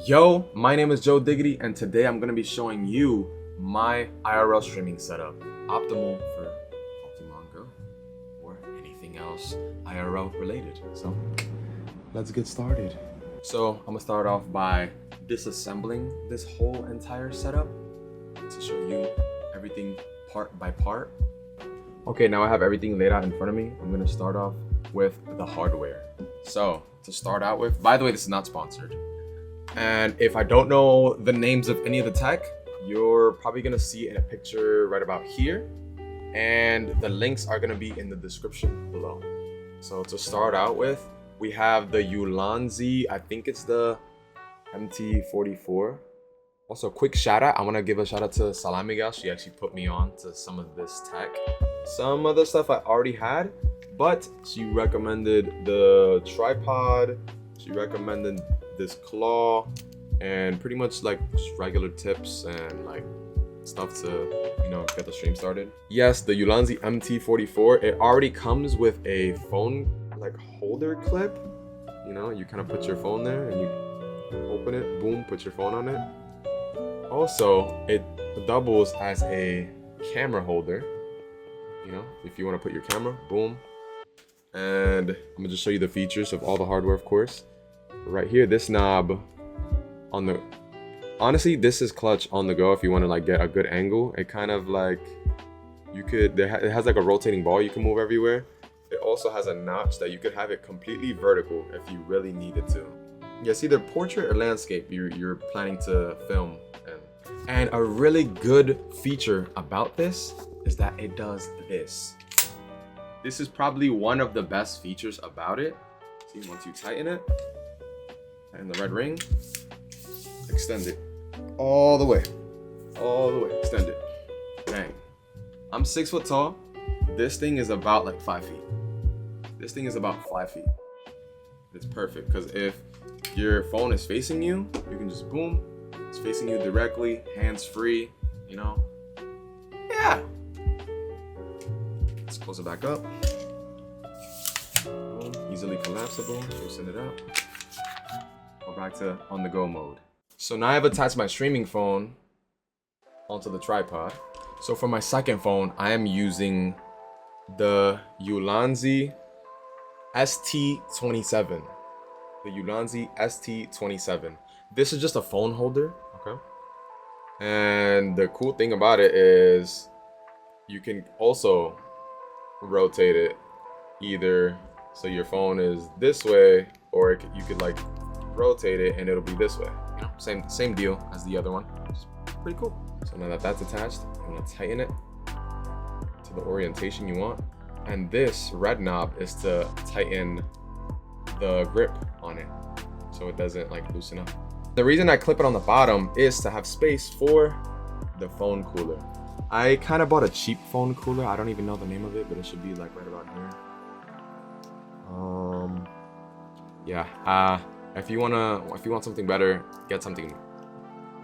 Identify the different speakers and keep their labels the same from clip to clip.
Speaker 1: Yo, my name is Joe Diggity, and today I'm going to be showing you my IRL streaming setup, optimal for Pokemon Go or anything else IRL related. So let's get started. So I'm going to start off by disassembling this whole entire setup to show you everything part by part. Okay, now I have everything laid out in front of me. I'm going to start off with the hardware. So to start out with, by the way, this is not sponsored. And if I don't know the names of any of the tech, you're probably gonna see in a picture right about here. And the links are gonna be in the description below. So to start out with, we have the Ulanzi, I think it's the MT44. Also, quick shout out, I wanna give a shout out to Salam Miguel. She actually put me on to some of this tech. Some other stuff I already had, but she recommended the tripod, she recommended this claw, and pretty much like just regular tips and like stuff to, you know, get the stream started. Yes, the Ulanzi MT44, it already comes with a phone like holder clip. You know, you kind of put your phone there and you open it, boom, put your phone on it. Also, it doubles as a camera holder. You know, if you want to put your camera, boom. And I'm gonna just show you the features of all the hardware, of course. Right here, this knob on the, honestly, this is clutch on the go if you want to like get a good angle. It kind of like, you could, it has like a rotating ball you can move everywhere. It also has a notch that you could have it completely vertical if you really needed to. Yes, either portrait or landscape you're planning to film. And a really good feature about this is that it does this. This is probably one of the best features about it. See, once you tighten it, and the red ring, extend it all the way, extend it, bang. I'm 6 foot tall. This thing is about like 5 feet. This thing is about 5 feet. It's perfect because if your phone is facing you, you can just boom, it's facing you directly, hands free, you know? Yeah. Let's close it back up. Boom, easily collapsible, loosen it up. Back to on the go mode. So now I've attached my streaming phone onto the tripod. So for my second phone, I am using the Ulanzi ST27. The Ulanzi ST27. This is just a phone holder, okay? And the cool thing about it is you can also rotate it either so your phone is this way, or you could like rotate it and it'll be this way. You know, same deal as the other one. It's pretty cool. So now that that's attached, I'm gonna tighten it to the orientation you want. And this red knob is to tighten the grip on it so it doesn't like loosen up. The reason I clip it on the bottom is to have space for the phone cooler. I kind of bought a cheap phone cooler. I don't even know the name of it, but it should be like right about here. If you want something better, get something.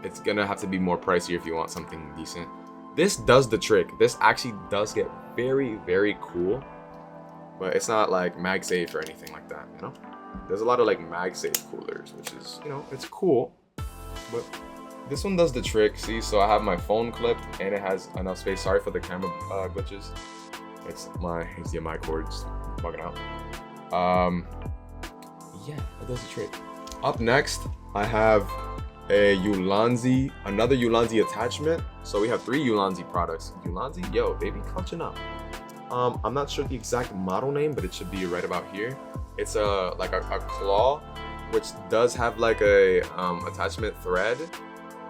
Speaker 1: It's gonna have to be more pricey if you want something decent. This does the trick. This actually does get very, very cool, but it's not like MagSafe or anything like that, you know? There's a lot of like MagSafe coolers, which is, you know, it's cool, but this one does the trick. See, so I have my phone clipped and it has enough space. Sorry for the camera glitches. It's my HDMI cords bugging out. Yeah, it does the trick. Up next, I have a Ulanzi, another Ulanzi attachment. So we have 3 Ulanzi products. Ulanzi, yo, baby, clutching up. I'm not sure the exact model name, but it should be right about here. It's a claw, which does have like a attachment thread.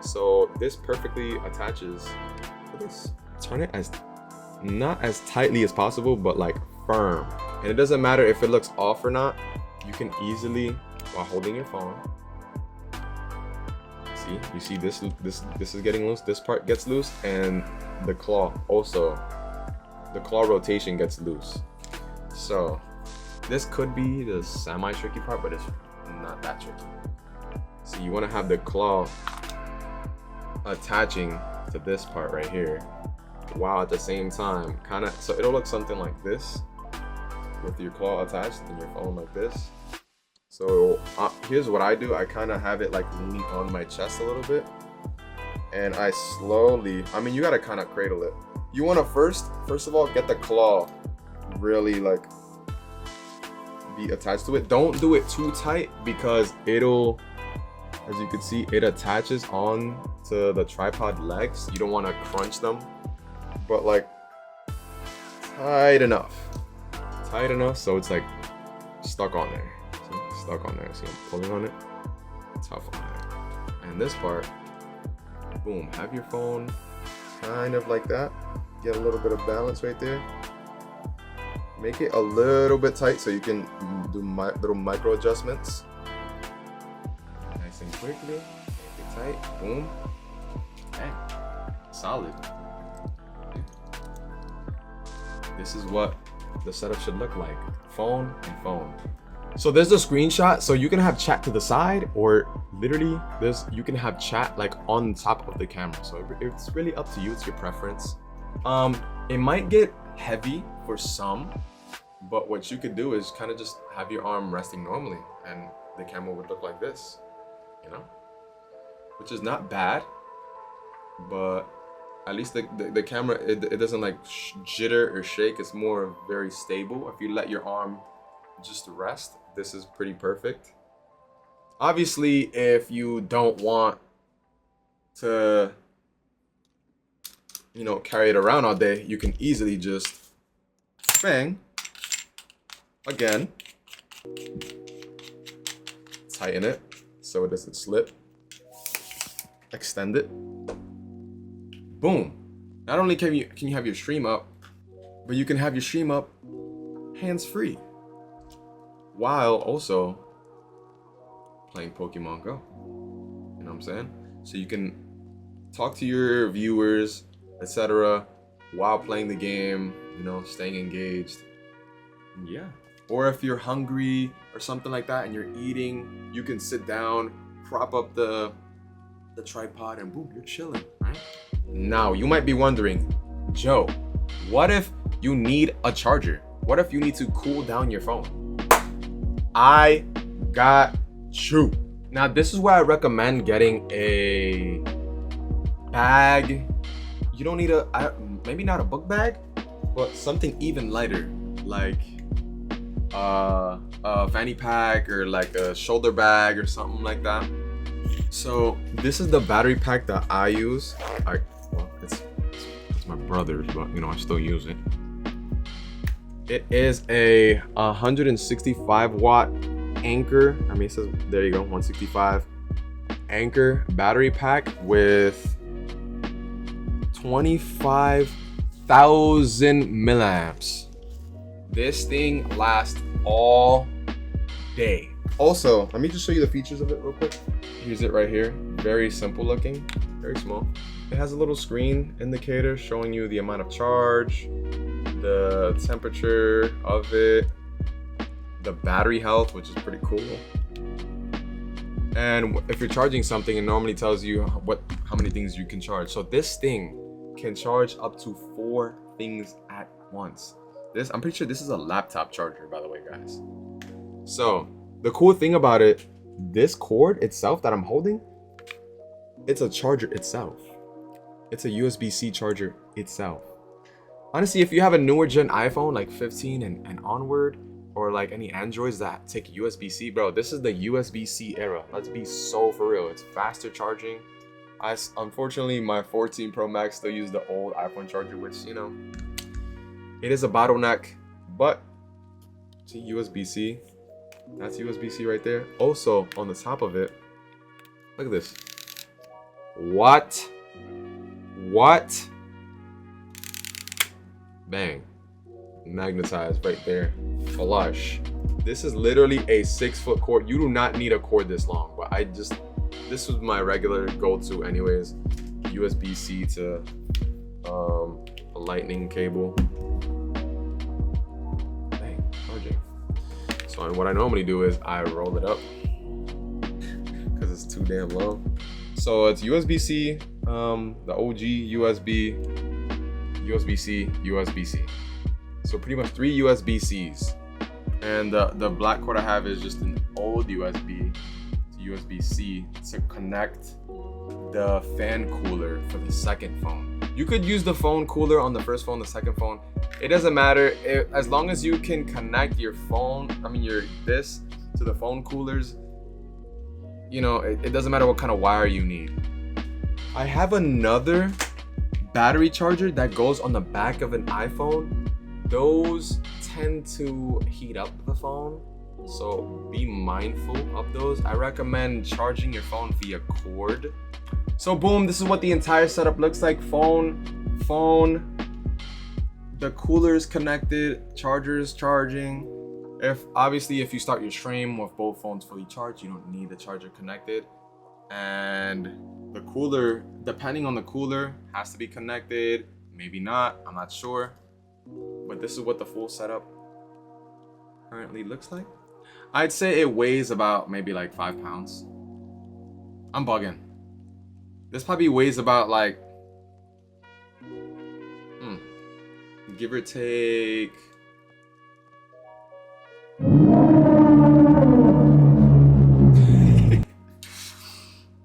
Speaker 1: So this perfectly attaches. Let's turn it as not as tightly as possible, but like firm. And it doesn't matter if it looks off or not. You can easily, while holding your phone, see, you see this is getting loose, this part gets loose, and the claw also, the claw rotation gets loose. So this could be the semi-tricky part, but it's not that tricky. So you want to have the claw attaching to this part right here, while at the same time, kind of, so it'll look something like this, with your claw attached and your phone like this. So here's what I do. I kind of have it like leaning on my chest a little bit, and I slowly, I mean, you gotta kind of cradle it. You want to first of all get the claw really like be attached to it. Don't do it too tight because it'll, as you can see, it attaches on to the tripod legs. You don't want to crunch them, but like tight enough so it's like stuck on there. See? Stuck on there. See, I'm pulling on it. Tough on there. And this part, boom, have your phone kind of like that. Get a little bit of balance right there. Make it a little bit tight so you can do little micro adjustments. Nice and quickly. Make it tight. Boom. Bang. Solid. This is what the setup should look like. Phone and phone. So there's a screenshot, so you can have chat to the side, or literally you can have chat like on top of the camera. So it's really up to you. It's your preference. It might get heavy for some, but what you could do is kind of just have your arm resting normally, and the camera would look like this, you know, which is not bad, but at least the camera, it doesn't like jitter or shake. It's more very stable. If you let your arm just rest, this is pretty perfect. Obviously, if you don't want to, you know, carry it around all day, you can easily just bang again, tighten it so it doesn't slip, extend it, boom. Not only can you have your stream up, but you can have your stream up hands-free while also playing Pokemon Go. You know what I'm saying? So you can talk to your viewers, etc., while playing the game, you know, staying engaged. Yeah. Or if you're hungry or something like that and you're eating, you can sit down, prop up the tripod, and boom, you're chilling, right? Now, you might be wondering, Joe, what if you need a charger? What if you need to cool down your phone? I got you. Now, this is where I recommend getting a bag. You don't need maybe not a book bag, but something even lighter, like a fanny pack or like a shoulder bag or something like that. So this is the battery pack that I use. Well, it's my brother's, but you know, I still use it. It is a 165 watt Anchor. I mean, it says, there you go, 165 Anchor battery pack with 25,000 milliamps. This thing lasts all day. Also, let me just show you the features of it real quick. Here's it right here. Very simple looking, very small. It has a little screen indicator showing you the amount of charge, the temperature of it, the battery health, which is pretty cool. And if you're charging something, it normally tells you how many things you can charge. So this thing can charge up to 4 things at once. I'm pretty sure this is a laptop charger, by the way, guys. So the cool thing about it, this cord itself that I'm holding, it's a charger itself. It's a USB-C charger itself. Honestly, if you have a newer gen iPhone, like 15 and onward, or like any Androids that take USB-C, bro, this is the USB-C era. Let's be so for real. It's faster charging. Unfortunately, my 14 Pro Max still use the old iPhone charger, which, you know, it is a bottleneck, but see, USB-C. That's USB-C right there. Also, on the top of it, look at this. What? Bang. Magnetized right there. Flush. This is literally a 6-foot cord. You do not need a cord this long, but this was my regular go-to anyways. USB-C to a lightning cable. Dang, charging. So and what I normally do is I roll it up because it's too damn low. So it's USB-C, the OG USB, USB-C, USB-C. So pretty much 3 USB-Cs. And the black cord I have is just an old USB to USB-C to connect the fan cooler for the second phone. You could use the phone cooler on the first phone, the second phone. It doesn't matter as long as you can connect your phone, this to the phone coolers. You know, it doesn't matter what kind of wire you need. I have another battery charger that goes on the back of an iPhone. Those tend to heat up the phone, so be mindful of those. I recommend charging your phone via cord. So boom, this is what the entire setup looks like. Phone, the cooler's connected, charger's charging. If you start your stream with both phones fully charged, you don't need the charger connected. And the cooler, depending on the cooler, has to be connected, maybe not, I'm not sure. But this is what the full setup currently looks like. I'd say it weighs about maybe like 5 pounds. I'm bugging. This probably weighs about like, give or take.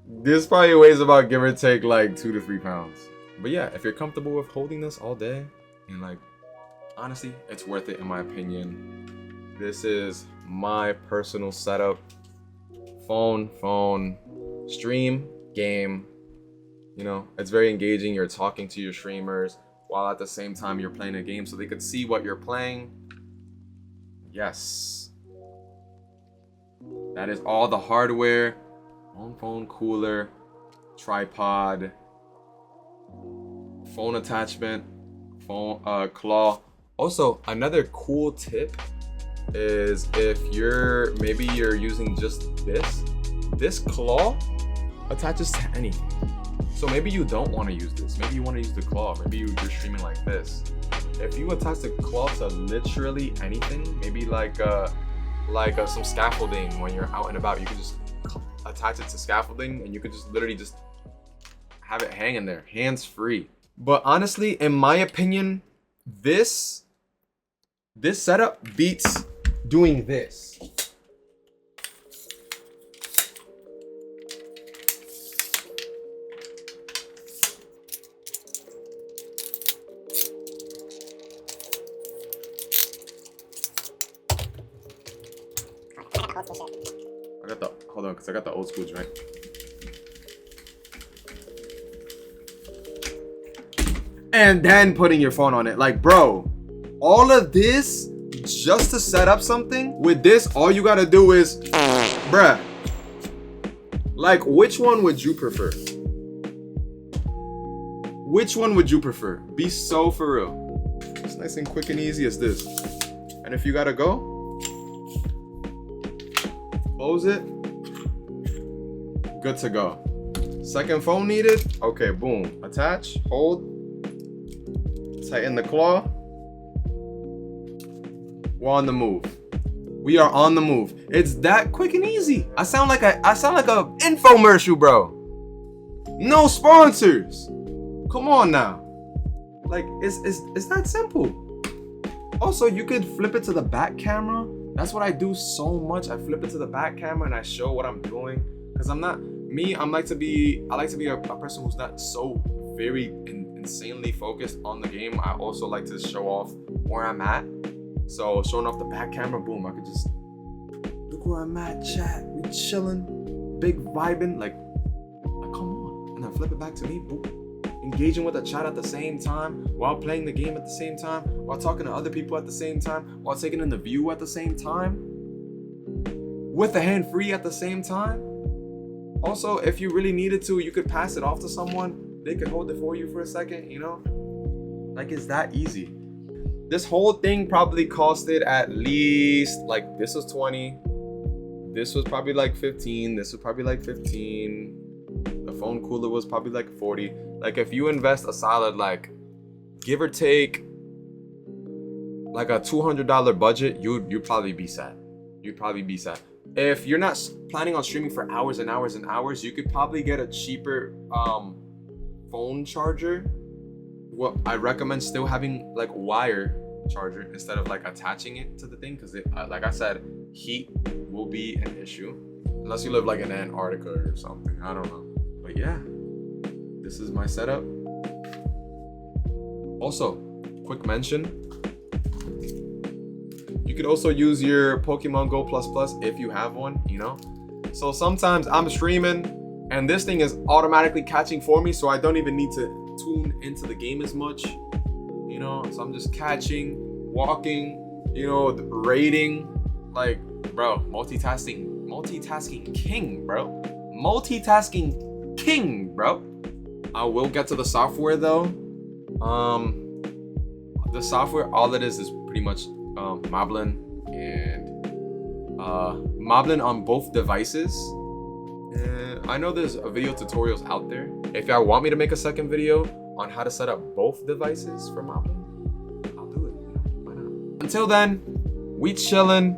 Speaker 1: This probably weighs about, give or take, like 2 to 3 pounds. But yeah, if you're comfortable with holding this all day, and like, honestly, it's worth it in my opinion. This is my personal setup. Phone, stream, game. You know, it's very engaging. You're talking to your streamers while at the same time you're playing a game so they could see what you're playing. Yes. That is all the hardware. Phone cooler, tripod, phone attachment, phone claw. Also, another cool tip is if you're using just this claw attaches to anything. So maybe you don't want to use this. Maybe you want to use the claw. Maybe you're streaming like this. If you attach the claw to literally anything, maybe like some scaffolding when you're out and about, you can just attach it to scaffolding and you could just literally just have it hanging there, hands free. But honestly, in my opinion, this setup beats doing this. I got the old school joint. And then putting your phone on it. Like, bro, all of this just to set up something? With this, all you gotta do is, bruh. Like, which one would you prefer? Which one would you prefer? Be so for real. It's nice and quick and easy as this. And if you gotta go, close it. Good to go. Second phone needed. Okay, boom. Attach, hold, tighten the claw. We're on the move. We are on the move. It's that quick and easy. I sound like a infomercial, bro. No sponsors. Come on now. Like, it's that simple. Also, you could flip it to the back camera. That's what I do so much. I flip it to the back camera and I show what I'm doing. Cause I'm not me. I like to be a person who's not so very insanely focused on the game. I also like to show off where I'm at. So showing off the back camera, boom, I could just look where I'm at, chat. We chilling, big vibing, like come on, and then flip it back to me, boom. Engaging with the chat at the same time, while playing the game at the same time, while talking to other people at the same time, while taking in the view at the same time, with the hand free at the same time. Also, if you really needed to, you could pass it off to someone. They could hold it for you for a second, you know? Like, it's that easy. This whole thing probably costed at least, like, this was 20. This was probably like 15. This was probably like 15. The phone cooler was probably like 40. Like, if you invest a solid, like, give or take, like a $200 budget, you'd probably be set. You'd probably be set. If you're not planning on streaming for hours and hours and hours, you could probably get a cheaper phone charger. Well, I recommend still having like wire charger instead of like attaching it to the thing, because it, like I said, heat will be an issue. Unless you live like in Antarctica or something. I don't know. But yeah, this is my setup. Also, quick mention. You could also use your Pokemon Go Plus Plus if you have one, you know? So sometimes I'm streaming and this thing is automatically catching for me, so I don't even need to tune into the game as much, you know? So I'm just catching, walking, you know, raiding. Like, bro, multitasking king, bro. Multitasking king, bro. I will get to the software though. The software, all it is pretty much Moblin and Moblin on both devices. I know there's video tutorials out there. If y'all want me to make a second video on how to set up both devices for Moblin, I'll do it. Why not? Until then, we chillin'.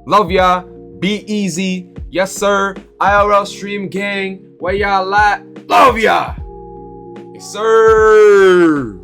Speaker 1: Love ya. Be easy. Yes, sir. IRL Stream Gang. Where y'all at? Love ya. Yes, sir.